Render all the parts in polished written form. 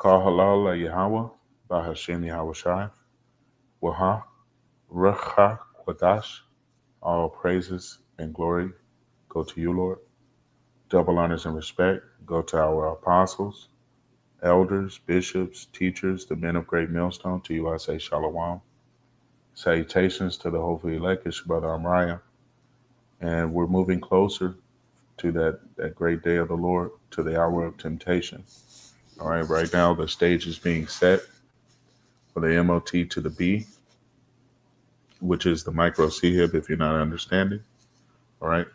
Call halal Yahweh, Bahashem Yahweh Shai, Waha, Rucha Kwadash. All praises and glory go to you, Lord. Double honors and respect go to our apostles, elders, bishops, teachers, the men of great millstone. To you I say shalom. Salutations to the hopefully elect, it's your brother Amraya. And we're moving closer to that great day of the Lord, to the hour of temptation. All right, right now the stage is being set for the MOT to the B, which is the micro CHIB if you're not understanding. All right,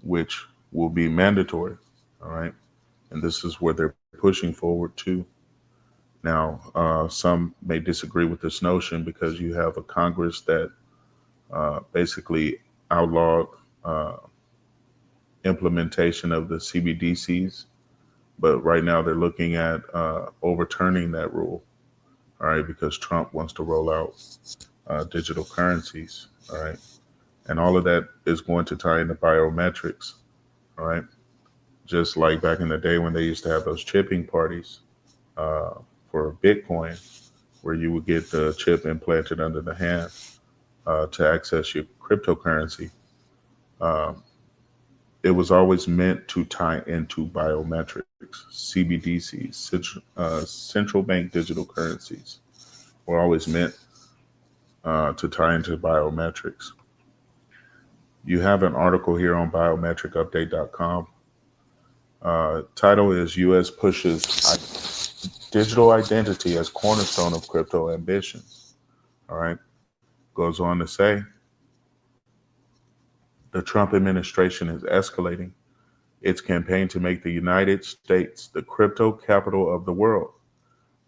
which will be mandatory. All right, and this is where they're pushing forward to. Now, some may disagree with this notion because you have a Congress that basically outlawed implementation of the CBDCs, but right now they're looking at overturning that rule. All right, because Trump wants to roll out digital currencies. All right, and all of that is going to tie into biometrics. All right, just like back in the day when they used to have those chipping parties uh, for Bitcoin, where you would get the chip implanted under the hand to access your cryptocurrency. Um, it was always meant to tie into biometrics, CBDCs, central bank digital currencies, were always meant to tie into biometrics. You have an article here on biometricupdate.com. Title is U.S. pushes digital identity as cornerstone of crypto ambitions. All right. Goes on to say the Trump administration is escalating its campaign to make the United States the crypto capital of the world,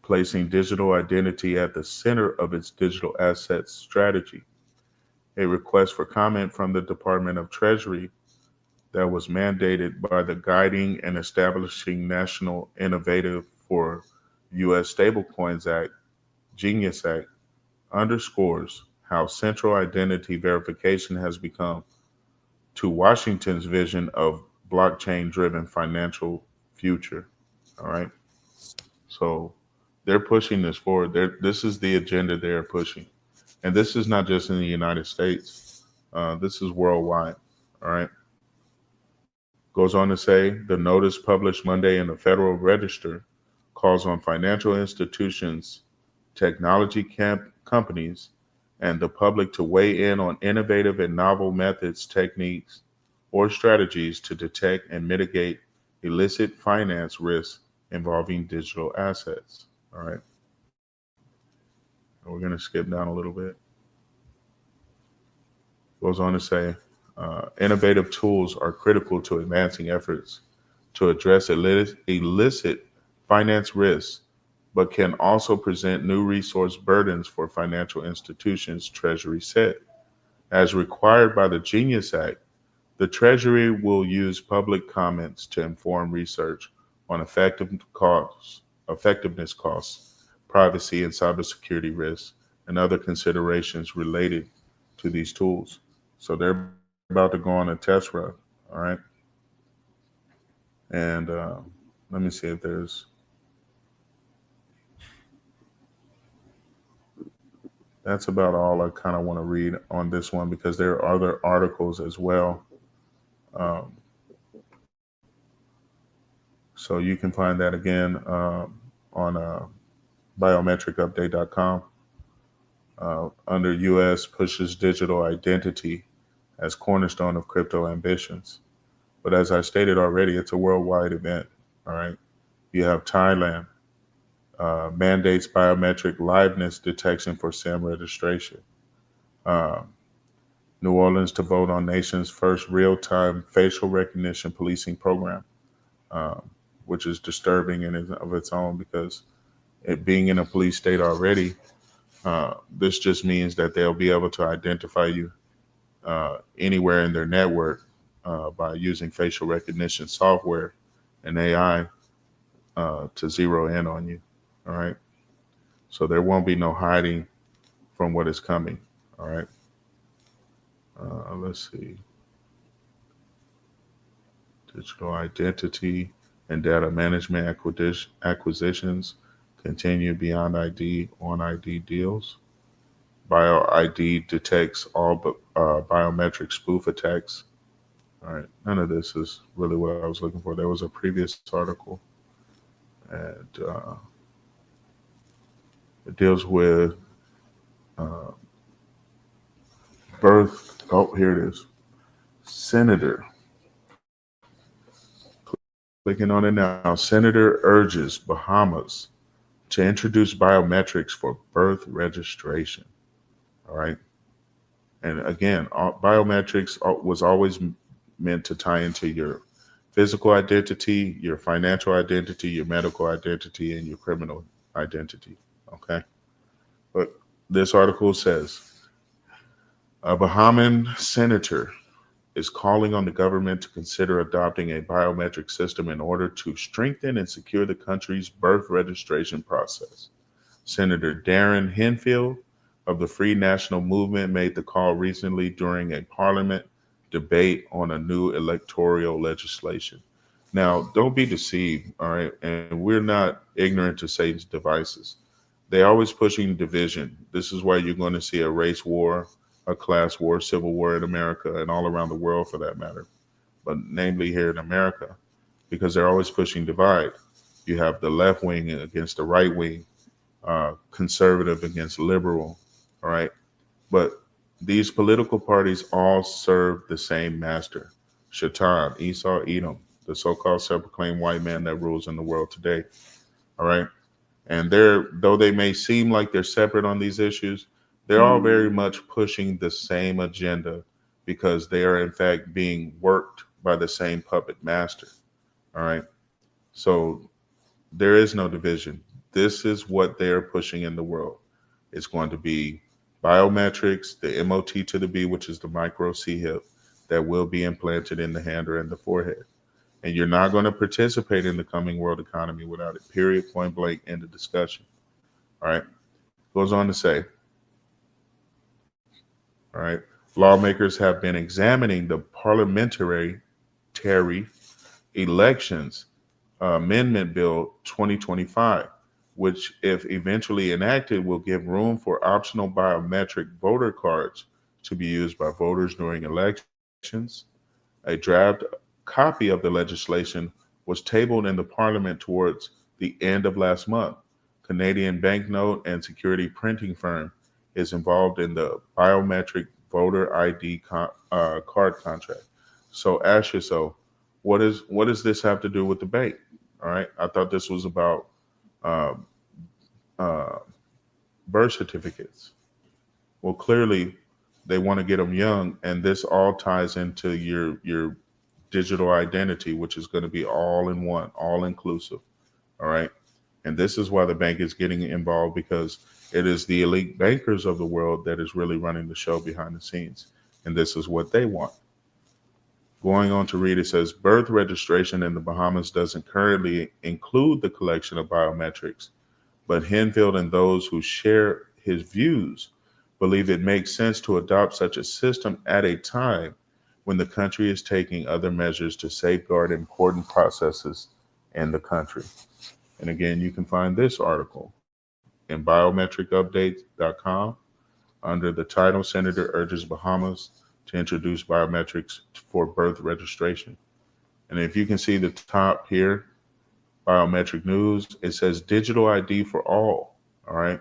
placing digital identity at the center of its digital assets strategy. A request for comment from the Department of Treasury that was mandated by the Guiding and Establishing National Innovative for U.S. Stablecoins Act, Genius Act, underscores how central identity verification has become to Washington's vision of blockchain driven financial future. All right. So they're pushing this forward. This is the agenda they're pushing. And this is not just in the United States, this is worldwide. All right. Goes on to say the notice published Monday in the Federal Register calls on financial institutions, technology companies, and the public to weigh in on innovative and novel methods, techniques, or strategies to detect and mitigate illicit finance risks involving digital assets. All right. We're going to skip down a little bit. Goes on to say innovative tools are critical to advancing efforts to address illicit finance risks, but can also present new resource burdens for financial institutions, Treasury said. As required by the Genius Act, the Treasury will use public comments to inform research on effectiveness costs, privacy and cybersecurity risks, and other considerations related to these tools. So they're about to go on a test run. All right. And let me see if that's about all I kind of want to read on this one because there are other articles as well. Um, so you can find that again on biometricupdate.com under U.S. pushes digital identity as cornerstone of crypto ambitions. But as I stated already, it's a worldwide event. All right. You have Thailand mandates biometric liveness detection for SIM registration. Um, New Orleans to vote on nation's first real-time facial recognition policing program, um, which is disturbing of its own because it being in a police state already, this just means that they'll be able to identify you anywhere in their network by using facial recognition software and AI to zero in on you. All right. So there won't be no hiding from what is coming. All right. Let's see. Digital identity and data management acquisitions Continue beyond ID on ID deals. Bio ID detects all but biometric spoof attacks. All right, none of this is really what I was looking for. There was a previous article, and it deals with uh, birth. Oh, here it is. Senator. Clicking on it now. Senator urges Bahamas to introduce biometrics for birth registration. All right. And again, biometrics was always meant to tie into your physical identity, your financial identity, your medical identity, and your criminal identity. Okay. But this article says a Bahamian senator is calling on the government to consider adopting a biometric system in order to strengthen and secure the country's birth registration process. Senator Darren Henfield of the Free National Movement made the call recently during a parliament debate on a new electoral legislation. Now, don't be deceived, all right? And we're not ignorant to Satan's devices. They always pushing division. This is why you're going to see a race war, a class war, civil war in America and all around the world for that matter, but namely here in America, because they're always pushing divide. You have the left wing against the right wing, conservative against liberal, all right? But these political parties all serve the same master, Shaitan, Esau, Edom, the so-called self-proclaimed white man that rules in the world today, all right? And though they may seem like they're separate on these issues, they're all very much pushing the same agenda because they are in fact being worked by the same puppet master. All right. So there is no division. This is what they're pushing in the world. It's going to be biometrics, the MOT to the B, which is the micro C hip that will be implanted in the hand or in the forehead. And you're not going to participate in the coming world economy without it. Period, point blank, end of discussion. All right. Goes on to say, all right, lawmakers have been examining the parliamentary elections amendment bill 2025, which, if eventually enacted, will give room for optional biometric voter cards to be used by voters during elections. A draft copy of the legislation was tabled in the parliament towards the end of last month. Canadian banknote and security printing firm is involved in the biometric voter ID card contract. So ask yourself, what does this have to do with the bank? All right, I thought this was about uh, uh, birth certificates. Well, clearly they want to get them young, and this all ties into your digital identity, which is going to be all in one, all inclusive. All right. And this is why the bank is getting involved, because it is the elite bankers of the world that is really running the show behind the scenes. And this is what they want. Going on to read, it says birth registration in the Bahamas doesn't currently include the collection of biometrics, but Henfield and those who share his views believe it makes sense to adopt such a system at a time when the country is taking other measures to safeguard important processes in the country. And again, you can find this article in biometricupdates.com under the title Senator Urges Bahamas to Introduce Biometrics for Birth Registration. And if you can see the top here, biometric news, it says digital ID for all. All right.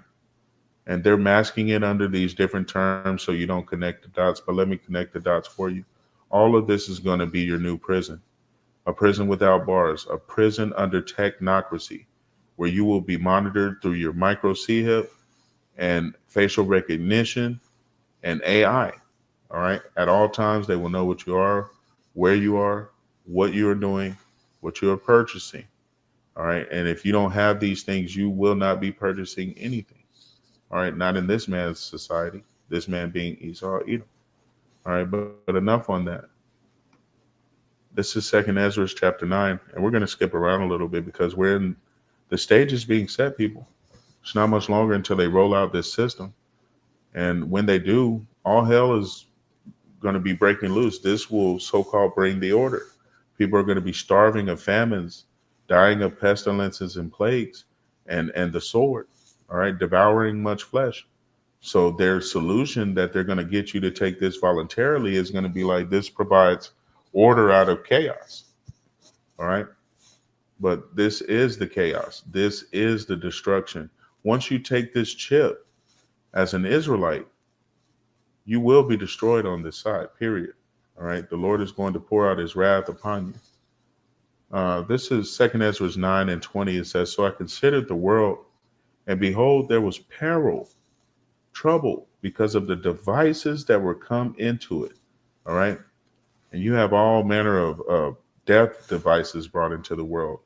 And they're masking it under these different terms so you don't connect the dots. But let me connect the dots for you. All of this is going to be your new prison, a prison without bars, a prison under technocracy, where you will be monitored through your micro C hip and facial recognition and AI. All right. At all times, they will know what you are, where you are, what you are doing, what you are purchasing. All right. And if you don't have these things, you will not be purchasing anything. All right. Not in this man's society, this man being Esau Edom. All right. But enough on that. This is Second Ezra chapter 9. And we're going to skip around a little bit because we're in the stage is being set, people. It's not much longer until they roll out this system. And when they do, all hell is going to be breaking loose. This will so-called bring the order. People are going to be starving of famines, dying of pestilences and plagues, and the sword, all right, devouring much flesh. So their solution that they're going to get you to take this voluntarily is going to be like, this provides order out of chaos, all right? But this is the chaos. This is the destruction. Once you take this chip as an Israelite, you will be destroyed on this side, period. All right. The Lord is going to pour out his wrath upon you. This is 2 Ezra 9:20. It says, "So I considered the world, and behold, there was peril, trouble, because of the devices that were come into it." All right. And you have all manner of death devices brought into the world.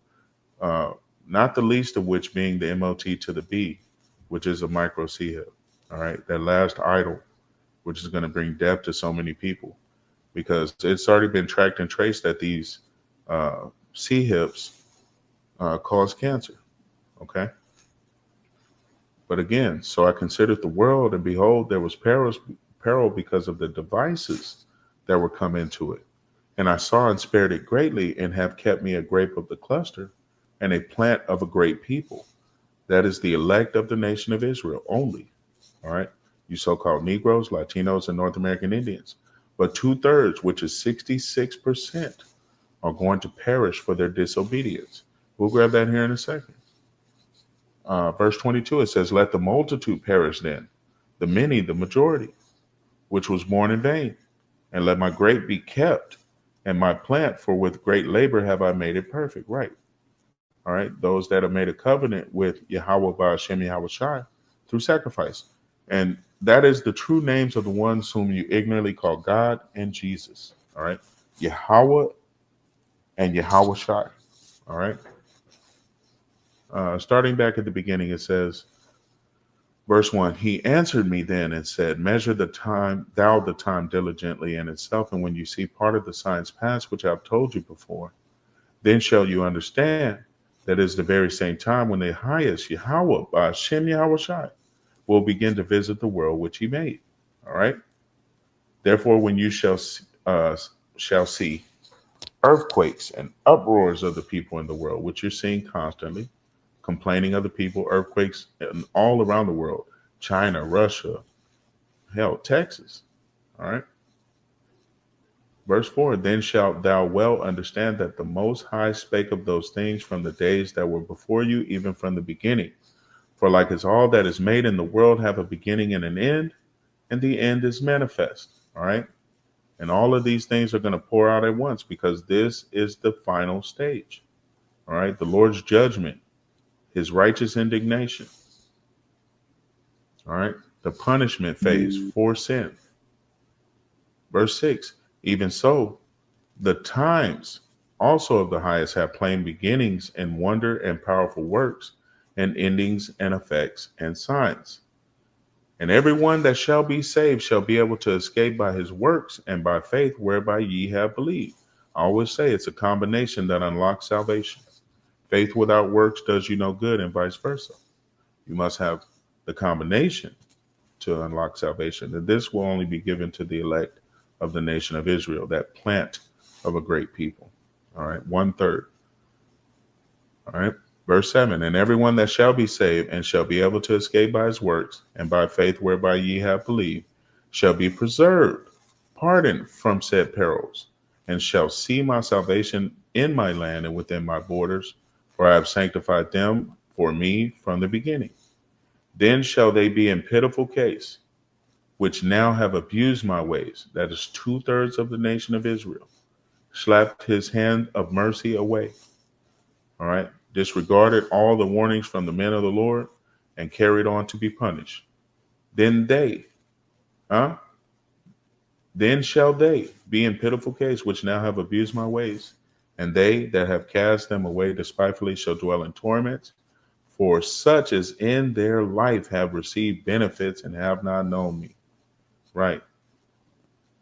Uh, Not the least of which being the MOTB, which is a micro C hip. All right. That last idol, which is going to bring death to so many people, because it's already been tracked and traced that these C hips cause cancer. Okay. But again, so I considered the world, and behold, there was peril because of the devices that were come into it. And I saw and spared it greatly, and have kept me a grape of the cluster, and a plant of a great people. That is the elect of the nation of Israel only. All right. You so-called Negroes, Latinos, and North American Indians. But 2/3, which is 66%, are going to perish for their disobedience. We'll grab that here in a second. Verse 22, it says, "Let the multitude perish then, the many, the majority, which was born in vain. And let my grape be kept, and my plant, for with great labor have I made it perfect." Right. All right. Those that have made a covenant with Yahweh by Hashem Yahweh Shai through sacrifice. And that is the true names of the ones whom you ignorantly call God and Jesus. All right. Yahweh and Yahweh Shai. All right. Starting back at the beginning, it says, verse 1, "He answered me then and said, Measure the time, thou the time diligently in itself, and when you see part of the signs pass, which I have told you before, then shall you understand that is the very same time when the highest Yahweh by Hashem Yahweh Shai will begin to visit the world which he made." All right. "Therefore, when you shall see earthquakes and uproars of the people in the world," which you're seeing constantly, complaining of the people, earthquakes all around the world, China, Russia, hell, Texas. All right. Verse 4, "Then shalt thou well understand that the Most High spake of those things from the days that were before you, even from the beginning. For like as all that is made in the world have a beginning and an end, and the end is manifest." All right. And all of these things are going to pour out at once, because this is the final stage. All right. The Lord's judgment, his righteous indignation. All right. The punishment phase for sin. Verse 6, "Even so, the times also of the highest have plain beginnings, and wonder and powerful works, and endings and effects and signs. And everyone that shall be saved shall be able to escape by his works and by faith whereby ye have believed." I always say it's a combination that unlocks salvation. Faith without works does you no good, and vice versa. You must have the combination to unlock salvation. And this will only be given to the elect of the nation of Israel, that plant of a great people. All right. 1/3. All right. Verse 7, "And everyone that shall be saved and shall be able to escape by his works and by faith whereby ye have believed shall be preserved, pardoned from said perils, and shall see my salvation in my land and within my borders, for I have sanctified them for me from the beginning. Then shall they be in pitiful case, which now have abused my ways," that is 2/3 of the nation of Israel, "slapped his hand of mercy away." All right. "Disregarded all the warnings from the men of the Lord, and carried on to be punished. Then then shall they be in pitiful case, which now have abused my ways, and they that have cast them away despitefully shall dwell in torments, for such as in their life have received benefits and have not known me." Right.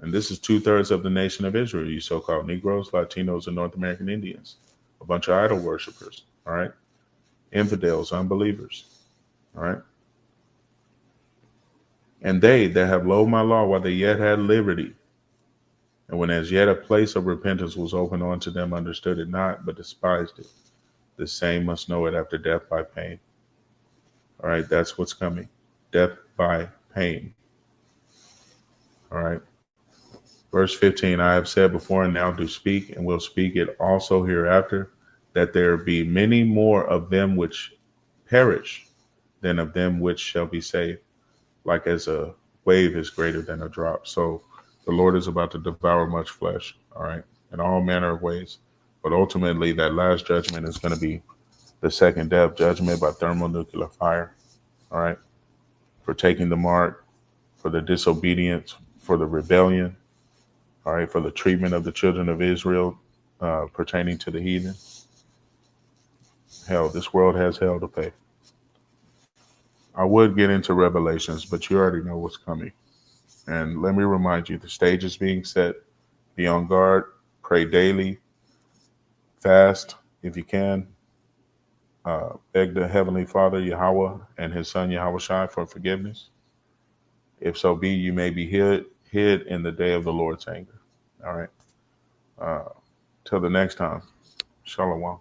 And this is 2/3 of the nation of Israel, you so-called Negroes, Latinos, and North American Indians. A bunch of idol worshipers. All right. Infidels, unbelievers. All right. "And they that have loathed my law while they yet had liberty, and when as yet a place of repentance was opened unto them, understood it not, but despised it, the same must know it after death by pain." All right, that's what's coming. Death by pain. All right. Verse 15, I have said before and now do speak, and will speak it also hereafter, that there be many more of them which perish than of them which shall be saved. Like as a wave is greater than a drop. So the Lord is about to devour much flesh, all right, in all manner of ways. But ultimately, that last judgment is going to be the second death, judgment by thermonuclear fire, all right, for taking the mark, for the disobedience, for the rebellion, all right, for the treatment of the children of Israel pertaining to the heathen. Hell, this world has hell to pay. I would get into Revelations, but you already know what's coming. And let me remind you, the stage is being set. Be on guard, pray daily, fast if you can. Beg the Heavenly Father, Yahweh, and his son, Yahweh Shai, for forgiveness. If so be, you may be hid in the day of the Lord's anger. All right. Till the next time, Shalom.